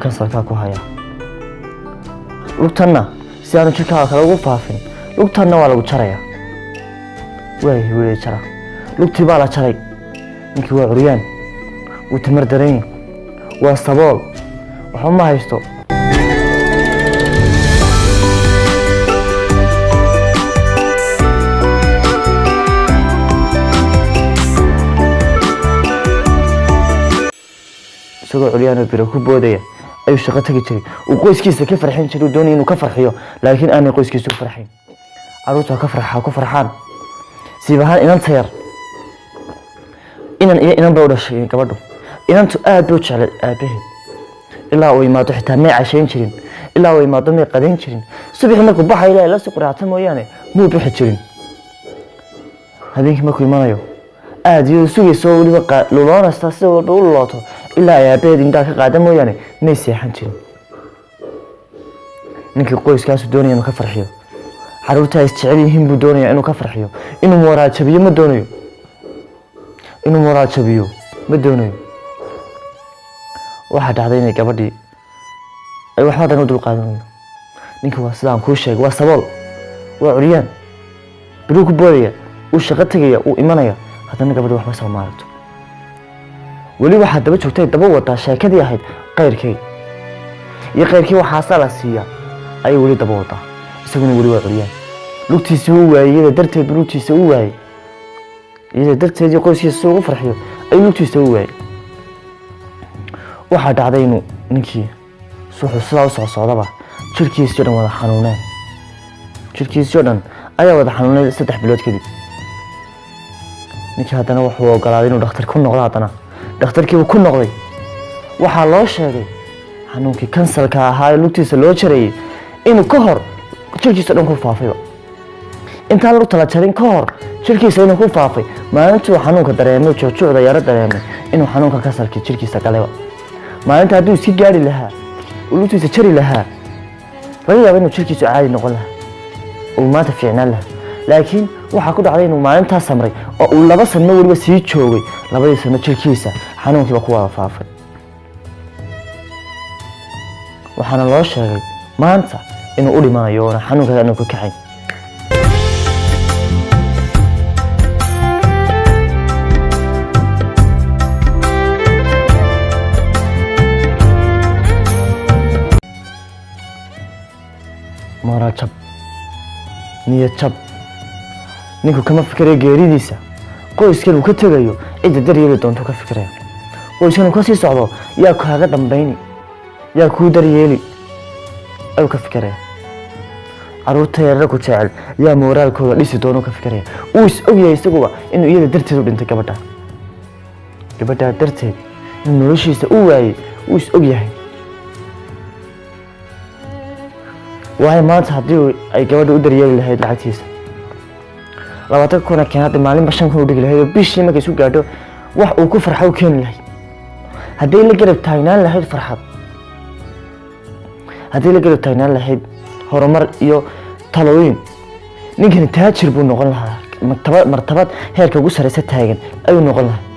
kansarka ku haya lugtana si aan jirkaaga kale ugu faafin lugtana waa lagu jaraya way jara lugtii baa la jaray ninkii waa curyaan uu tamar dareyn waa sabool waxa ma haysto isagoo curyaan biro ku boodaya ayuu shaqo tagi jiray uu qoyskiisa ka farxin jiray doonay inuu ka farxiyo laakiin aanay qoyskiisa ku farxin caruurta ku farxaan siibahan inan tayar inan baa u dhashay gabadhu inantu aad buu jeclay aabaheed ilaa uu imaado xitaa may cashayn jirin ilaa uu imaado may qadayn jirin subaxii markuu baxay ilaa la soo quraacta mooyaane muu bixi jirin habeenkii markuu imanayo aad iyo sugayso weliba luloonasta sida walba u lulooto ilaa aabaheed indhaa ka qaada mooyaane may seexan jirin ninkii qoyskaasu doonaya inuu ka farxiyo caruurta is jecel yihiin buu doonaya inuu ka farxiyo inuu moraal jabiyo ma doonayo waxaa dhacday inay gabadhii ay waxba dan u dul qaadanayo ninkii waa sidaan kuu sheegay waa sabool waa curyaan biruu ku boodaya uu shaqo tegaya uu imanaya haddana gabadhii waxba soo maaragto weli waxaa daba joogtay daba wadaa sheekadii ahayd qayrkay iyo qayrkii waxaasaa la siiyaa ayay weli daba wadaa isaguna weli waa curyaan lugtiisa u waayey iyada darteed lugtiisa u waayey iyada darteed qoyskiisa ugu farxiyo ayuu lugtiisa u waayey waxaa dhacday inuu ninkii suuxu sidaa u socdaba jirkiisii dhan wada xanuuneen jirkiisii dhan ayaa wada xanuunay 3 bilood kadib ninkii haddana wuxuu ogolaaday inuu dhakhtar ku noqdo haddana dhakhtarkii ku noqday waxaa loo sheegay xanuunkii kansarka ahaa ee lugtiisa loo jarayay inuu ka hor jirkiisa dhan ku faafay intaan lugta la jarin ka hor jirkiisa inuu ku faafay maalintuu xanuunka dareemay joojooda yara dareemay inuu xanuunka kansarka jirkiisa galayba maalinta hadduu iska gaari lahaa uu lugtiisa jari lahaa laga yaabo inuu jirkiisu caadi noqon lahaa uu maanta fiicnaan lahaa laakiin waxaa ku dhacday inuu maalintaas samray oo uu 2 sano weliba sii joogay 2 sano jirkiisa xanuunkiiba ku wada faafay waxaana loo sheegay maanta inuu u dhimanayo oo xanuunka inuu ka kaxay marajab niyad jab ninku kama fikirayo geeridiisa qoyskan uu ka tagayo cid daryeeli doonto ka fikiraya qoyskan uu ka sii socdo yaa kaaga dambayni yaa ku daryeeli ayuu ka fikiraya caruurta yar ku jecel yaa moraalkooda dhisi doono ka fikiraya uu is ogyahay isaguba inuu iyada darteed u dhintay gabadha darteed inuu noloshiisa u waayay uu is ogyahay waayo maanta haddii ay gabadha u daryeeli lahayd lacagtiisa 20 kuna keenad maalinba 5 kun u dhigi lahayd bishii markay isu gaadho wax uu ku farxo u keeni lahayd haddii la garab taagnaan lahayd farxad haddii la garab taagnaan lahayd horumar iyo talooyin ninkani taajir buu noqon lahaa martabad heerka ugu sareysa taagan ayuu noqon lahaa